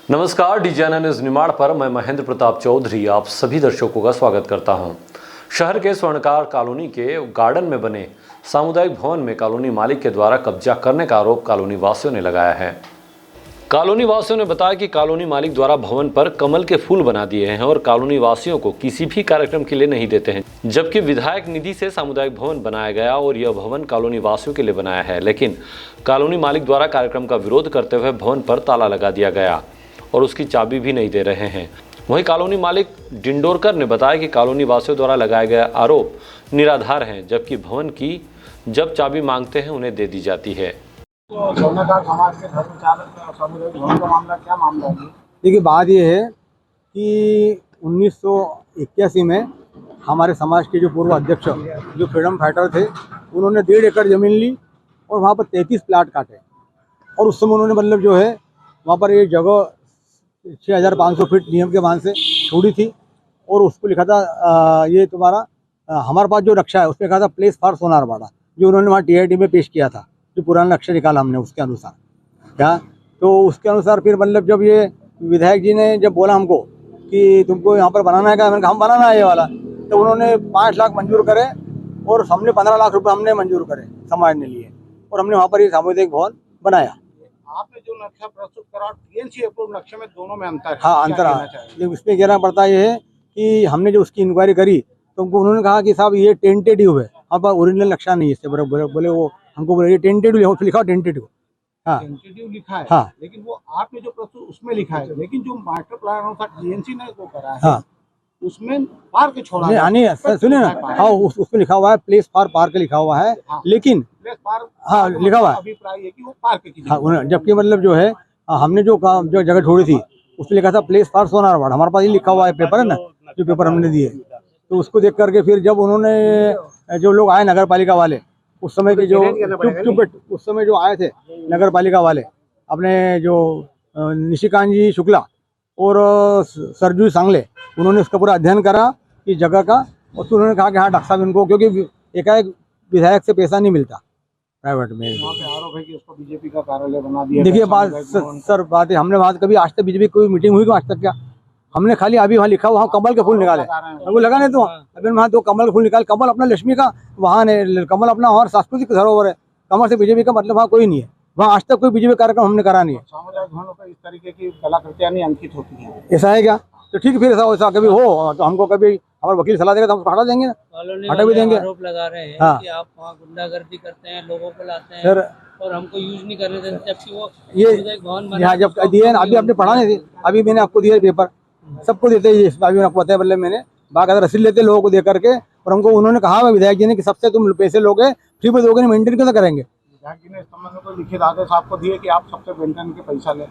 नमस्कार, डीजीएनए न्यूज निमाड़ पर मैं महेंद्र प्रताप चौधरी आप सभी दर्शकों का स्वागत करता हूं। शहर के स्वर्णकार कॉलोनी के गार्डन में बने सामुदायिक भवन में कॉलोनी मालिक के द्वारा कब्जा करने का आरोप कॉलोनी वासियों ने लगाया है। कॉलोनी वासियों ने बताया कि कॉलोनी मालिक द्वारा भवन पर कमल के फूल बना दिए हैं और कॉलोनी वासियों को किसी भी कार्यक्रम के लिए नहीं देते हैं, जबकि विधायक निधि से सामुदायिक भवन बनाया गया और यह भवन कॉलोनी वासियों के लिए बनाया है। लेकिन कॉलोनी मालिक द्वारा कार्यक्रम का विरोध करते हुए भवन पर ताला लगा दिया गया और उसकी चाबी भी नहीं दे रहे हैं। वहीं कॉलोनी मालिक डिंडोरकर ने बताया कि कॉलोनी वासियों द्वारा लगाए गए आरोप निराधार हैं, जबकि भवन की जब चाबी मांगते हैं उन्हें दे दी जाती है। तो स्वर्णकार समाज के धर्म चालक सामुदायिक भवन का मामला क्या मामला है? देखिए, बात ये है कि 1981 में हमारे समाज के जो पूर्व अध्यक्ष जो फ्रीडम फाइटर थे, उन्होंने 1.5 एकड़ ज़मीन ली और वहाँ पर 33 प्लाट काटे। और उस समय उन्होंने मतलब जो है वहाँ पर ये जगह 6500 फीट नियम के मान से छोड़ी थी और उसको लिखा था ये तुम्हारा हमारे पास जो नक्शा है उसमें लिखा था प्लेस फॉर सोनारबाड़ा, जो उन्होंने वहाँ TIT में पेश किया था, जो पुराना नक्शा निकाला हमने उसके अनुसार। क्या तो उसके अनुसार फिर मतलब जब ये विधायक जी ने जब बोला हमको कि तुमको यहाँ पर बनाना है क्या, मैंने कहा हम बनाना है ये वाला, तो उन्होंने 5 लाख मंजूर करे और हमने 15 लाख रुपए हमने मंजूर करे समाज ने लिए और हमने वहाँ पर ये सामुदायिक भवन बनाया। आपने जो नक्शा प्रस्तुत करा TNC अप्रूव नक्शे में दोनों में अंतर है? हाँ, अंतर है। इसमें कहना पड़ता ये है कि हमने जो उसकी इंक्वायरी करी तो उन्होंने कहा कि साहब ये टेंटेटिव है, हमारे पास ओरिजिनल नक्शा नहीं है इससे। बोले वो हमको बोले ये टेंटेटिव लिखा टेंटेटिव। हाँ, टेंटेटिव लिखा है। हाँ, लेकिन वो आपने जो प्रस्तुत उसमें लिखा है, लेकिन जो मास्टर प्लान अनुसार TNC ने वो करा है, हाँ, उसमें पार्क छोड़ा है। नहीं सुनिए ना, हाँ उसमें लिखा हुआ है प्लेस फॉर पार्क लिखा हुआ है, लेकिन प्लेस पार्क हाँ लिखा हुआ है, अभिप्राय है कि वो पार्क की हाँ, जबकि मतलब जो है हमने जो जगह छोड़ी थी उसमें लिखा था प्लेस फॉर सोनारबाड़ा। हमारे पास ये लिखा हुआ है पेपर है ना, जो पेपर हमने दिए, तो उसको देख करके फिर जब उन्होंने जो लोग आए नगर पालिका वाले उस समय के जो उस समय जो आए थे नगर पालिका वाले अपने जो निशिकांत जी शुक्ला और सरजू सांगले, उन्होंने उसका पूरा अध्ययन करा कि जगह का, और फिर उन्होंने कहा कि हाँ डॉक्टर साहब इनको, क्योंकि एकाएक विधायक से पैसा नहीं मिलता प्राइवेट में। वहाँ पे आरोप है कि उसको बीजेपी का कार्यालय बना दिया। देखिए बात सर बात है, हमने वहाँ कभी आज तक बीजेपी कोई मीटिंग हुई आज तक क्या? हमने खाली अभी वहाँ लिखा वहाँ कमल के फूल निकाले, वो लगा नहीं तो अभी वहाँ 2 कमल के फूल निकाले। कमल अपना लक्ष्मी का वहाँ कमल अपना और सांस्कृतिक धरोहर है, कमल से बीजेपी का मतलब वहाँ कोई नहीं है। वहाँ आज तक कोई बीजेपी कार्यक्रम हमने करा नहीं है। सामुदायिक भवनों पर इस तरीके की कलाकृतियाँ नहीं अंकित होती हैं, ऐसा है क्या? तो ठीक, फिर ऐसा कभी हो तो हमको कभी हमारा वकील सलाह देगा तो हम उसको हटा देंगे, हटा भी देंगे। आरोप लगा रहे हैं हाँ, कि आप वहाँ गुंडागर्दी करते हैं, लोगों को लाते हैं सर और हमको यूज नहीं करने देते, जबकि वो ये भवन बना यहाँ जब दिए ना, अभी आपने पढ़ा नहीं थी, अभी मैंने आपको दिया पेपर, सबको देते हैं, अभी आपको पता है, मतलब मैंने बाकायदा रसीद लेते लोगों को दे करके, और हमको उन्होंने कहा विधायक जी ने कि सबसे तुम पैसे लोगे फ्री में दोगे, मेंटेन कैसे करेंगे? विधायक जी ने इस संबंध में कोई लिखित आदेश आपको दिए कि आप सबसे मेंटेन के पैसा लें?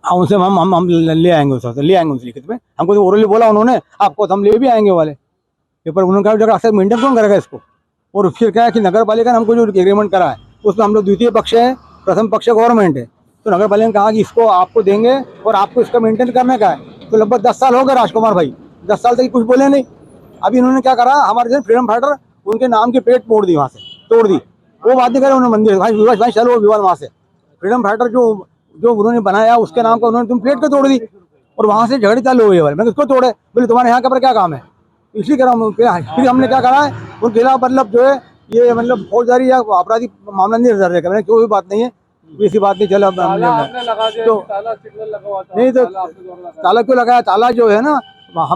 उनसे हम ले आएंगे, उससे ले आएंगे उनसे लिखित में। हमको तो ओरली बोला उन्होंने आपको, तो हम ले भी आएंगे वाले पेपर। उन्होंने कहा जगह अक्सर मेंटेन कौन करेगा इसको? और फिर क्या है कि नगर पालिका ने हमको जो एग्रीमेंट करा है उसमें हम लोग द्वितीय पक्ष है, प्रथम पक्ष गवर्नमेंट है। तो नगर पालिका ने कहा कि इसको आपको देंगे और आपको इसका मेंटेन करने का है। तो लगभग 10 साल हो गए राजकुमार भाई, 10 साल तक कुछ बोले नहीं। अभी इन्होंने क्या करा, हमारे जैसे फ्रीडम फाइटर उनके नाम की पेट तोड़ दी, वहाँ से तोड़ दी, वो बात नहीं करे उन्होंने मंदिर भाई चलो विवाद वहाँ से फ्रीडम फाइटर जो उन्होंने बनाया उसके नाम का उन्होंने तुम पेट को तोड़ दी और वहाँ से झगड़ी चालू हुई है। मैं उसको तोड़े, बोले तुम्हारे यहाँ पर क्या काम है, इसलिए करा। फिर हमने क्या करा है उनके खिलाफ, मतलब जो है ये मतलब फौजदारी या आपराधिक मामला नहीं दर्ज करेगा। मैंने कोई बात नहीं है, ऐसी बात नहीं। चलो तो नहीं तो ताला क्यों लगाया? ताला जो है ना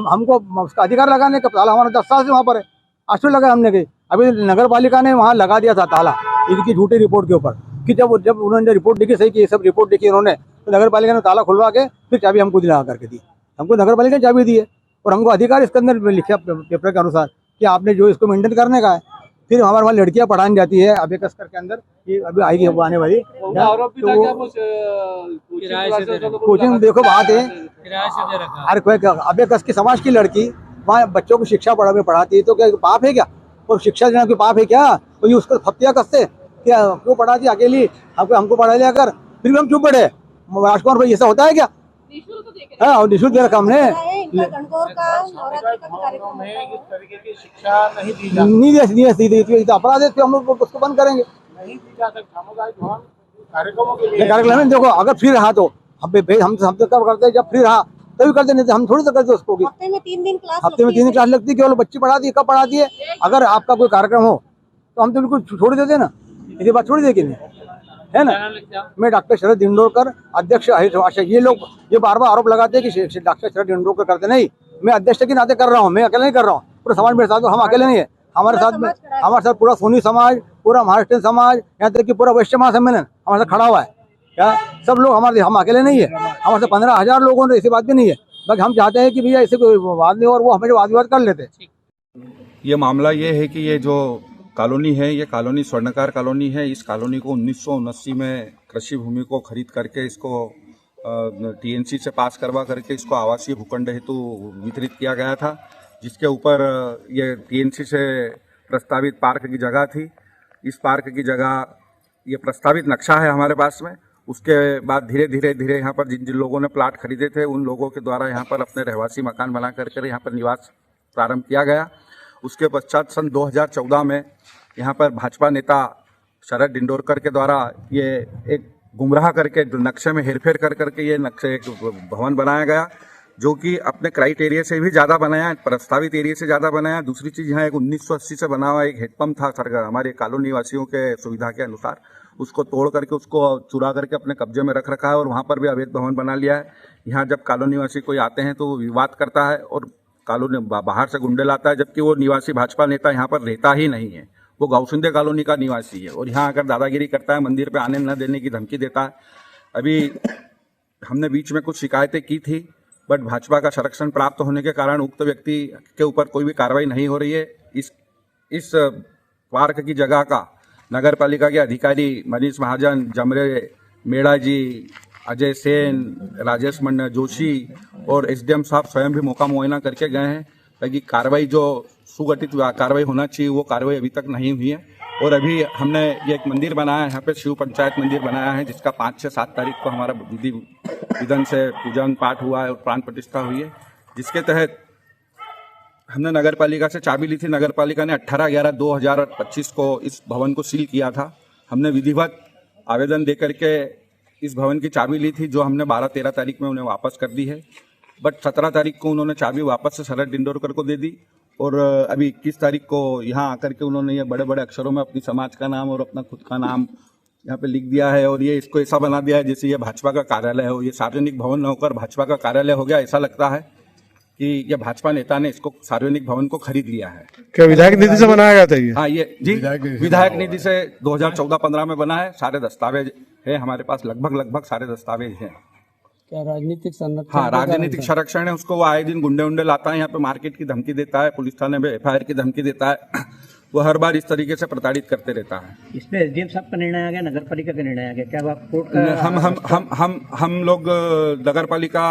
हमको उसका अधिकार लगाने का, ताला हमारा 10 साल से वहाँ पर है, आज तो लगाया हमने कहीं। अभी नगर पालिका ने वहाँ लगा दिया था ताला इनकी झूठी रिपोर्ट के ऊपर, कि जब उन्होंने रिपोर्ट लिखी, सही की ये सब रिपोर्ट लिखी उन्होंने, तो नगर पालिका ने ताला खुलवा के फिर चाबी हमको दिला करके दी। हमको नगर पालिका ने चाबी दी है और हमको अधिकार इसके अंदर लिखा पेपर के अनुसार कि आपने जो इसको मेंटेन करने का है। फिर हमारे वहाँ लड़कियां पढ़ाने जाती है अबेकस करके अंदर, ये अभी आएगी आने वाली, कोचिंग देखो बात है, अरे कोई अबेकस की समाज की लड़की वहाँ बच्चों को शिक्षा पढ़ाती है, तो क्या पाप है क्या? और शिक्षा देना कोई पाप है क्या? तो ये उसको फतिया कसते क्या, क्यों पढ़ाती अकेली, हमको पढ़ा लिया कर, फिर भी हम क्यों पढ़े? राजकुमार भाई ऐसा होता है क्या? हाँ, और निःशुल्क दे रखा हमने। नहीं दी अपराध है, हम लोग उसको बंद करेंगे। नहीं दी जा सकती सामुदायिक भवन कार्यक्रमों के लिए। कार्यक्रम में देखो अगर फ्री रहा तो हम तो कब करते हैं, जब फ्री रहा तभी करते, नहीं तो हम थोड़ी तो करते उसको कि हफ्ते में 3 दिन क्लास हफ्ते में 3 दिन क्लास लगती है, केवल बच्ची पढ़ाती है, कब पढ़ाती है। अगर आपका कोई कार्यक्रम हो तो हम तो बिल्कुल छोड़ देते ना, ये बात छोड़ दे कि नहीं, है ना। मैं डॉक्टर शरद दिंडोरकर, अध्यक्ष अहित भाषा। ये लोग ये बार बार आरोप लगाते हैं कि डॉक्टर शरद दिंडोरकर करते, नहीं, मैं अध्यक्ष के नाते कर रहा हूँ, मैं अकेले नहीं कर रहा हूँ, पूरा समाज मेरे साथ, हम अकेले नहीं है, हमारे साथ पूरा सोनी समाज, पूरा महाराष्ट्र समाज, यहाँ तक कि पूरा वैश्य महासम्मेलन हमारे साथ खड़ा हुआ है। क्या सब लोग हमारे, हम अकेले नहीं है, हमारे साथ 15,000 लोगों ने, ऐसी बात भी नहीं है। बाकी हम चाहते हैं कि भैया ऐसे कोई वाद नहीं, और वो हमेशा वाद विवाद कर लेते हैं। ये मामला ये है कि ये जो कॉलोनी है, ये कॉलोनी स्वर्णकार कॉलोनी है। इस कॉलोनी को 1979 में कृषि भूमि को खरीद करके इसको टीएनसी से पास करवा करके इसको आवासीय भूखंड हेतु वितरित किया गया था, जिसके ऊपर ये टीएनसी से प्रस्तावित पार्क की जगह थी। इस पार्क की जगह ये प्रस्तावित नक्शा है हमारे पास में। उसके बाद धीरे धीरे यहाँ पर जिन जिन लोगों ने प्लाट खरीदे थे उन लोगों के द्वारा यहाँ पर अपने रहवासी मकान बना करके यहाँ पर निवास प्रारंभ किया गया। उसके पश्चात सन 2014 में यहाँ पर भाजपा नेता शरद दिंडोरकर के द्वारा ये एक गुमराह करके नक्शे में हेरफेर कर करके ये नक्शे एक भवन बनाया गया, जो कि अपने क्राइटेरिया से भी ज़्यादा बनाया, प्रस्तावित एरिया से ज़्यादा बनाया। दूसरी चीज़, यहाँ एक 1980 से बना हुआ एक हेडपम्प था सरकार हमारे कॉलोनी वासियों के सुविधा के अनुसार, उसको तोड़ करके उसको चुरा करके अपने कब्जे में रख रखा है और वहाँ पर भी अवैध भवन बना लिया है। यहाँ जब कॉलोनी वासी कोई आते हैं तो वो विवाद करता है और कॉलोनी बाहर से गुंडे लाता है, जबकि वो निवासी भाजपा नेता यहाँ पर रहता ही नहीं है। वो गाँवसिंदे कॉलोनी का निवासी है और यहाँ आकर दादागिरी करता है, मंदिर पे आने न देने की धमकी देता है। अभी हमने बीच में कुछ शिकायतें की थी, बट भाजपा का संरक्षण प्राप्त होने के कारण उक्त व्यक्ति के ऊपर कोई भी कार्रवाई नहीं हो रही है। इस पार्क की जगह का नगर पालिका के अधिकारी मनीष महाजन, जमरे मेड़ा जी, अजय सेन, राजेश मंडल जोशी और एसडीएम साहब स्वयं भी मौका मुआयना करके गए हैं, ताकि कार्रवाई जो सुगठित कार्रवाई होना चाहिए वो कार्रवाई अभी तक नहीं हुई है। और अभी हमने ये एक मंदिर बनाया है, यहाँ पे शिव पंचायत मंदिर बनाया है, जिसका 5 से 7 तारीख को हमारा विधि विधान से पूजन पाठ हुआ है और प्राण प्रतिष्ठा हुई है, जिसके तहत हमने नगर पालिका से चाबी ली थी। नगर पालिका ने 18/11/2025 को इस भवन को सील किया था। हमने विधिवत आवेदन दे करके इस भवन की चाबी ली थी, जो हमने 12-13 तारीख में उन्हें वापस कर दी है। बट 17 तारीख को उन्होंने चाबी वापस से शरद दिंडोरकर को दे दी और अभी 21 तारीख को यहाँ आकर के उन्होंने ये बड़े बड़े अक्षरों में अपनी समाज का नाम और अपना खुद का नाम यहाँ पे लिख दिया है और ये इसको ऐसा बना दिया है जैसे ये भाजपा का कार्यालय हो। ये सार्वजनिक भवन न होकर भाजपा का कार्यालय हो गया। ऐसा लगता है कि ये भाजपा नेता ने इसको सार्वजनिक भवन को खरीद लिया है। क्या विधायक निधि से बनाया गया था ये? हाँ, ये जी विधायक निधि से 2014-15 में बना है। सारे दस्तावेज है हमारे पास, लगभग सारे दस्तावेज हैं। क्या राजनीतिक संरक्षण? हाँ, राजनीतिक संरक्षण है। उसको वो आए दिन गुंडे लाता है, यहाँ पे मार्केट की धमकी देता है, पुलिस थाने में FIR की धमकी देता है। वो हर बार इस तरीके से प्रताड़ित करते रहता है। इसमें एसडीएम साहब का निर्णय आ गया, नगर पालिका का निर्णय आ गया, क्या आप कोर्ट का? हम लोग नगर पालिका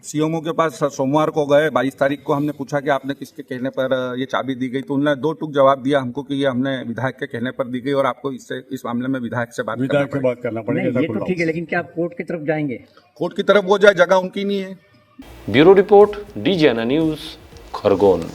सीएमओ के पास सोमवार को गए। 22 तारीख को हमने पूछा कि आपने किसके कहने पर ये चाबी दी गई, तो उन्होंने 2 टूक जवाब दिया हमको कि ये हमने विधायक के कहने पर दी गई और आपको इस मामले में विधायक से बात करना पड़ेगा। ये तो ठीक है, लेकिन क्या आप कोर्ट की तरफ जाएंगे? कोर्ट की तरफ वो जाए, जगह उनकी नहीं है। Bureau report, DGNA news, Khargone.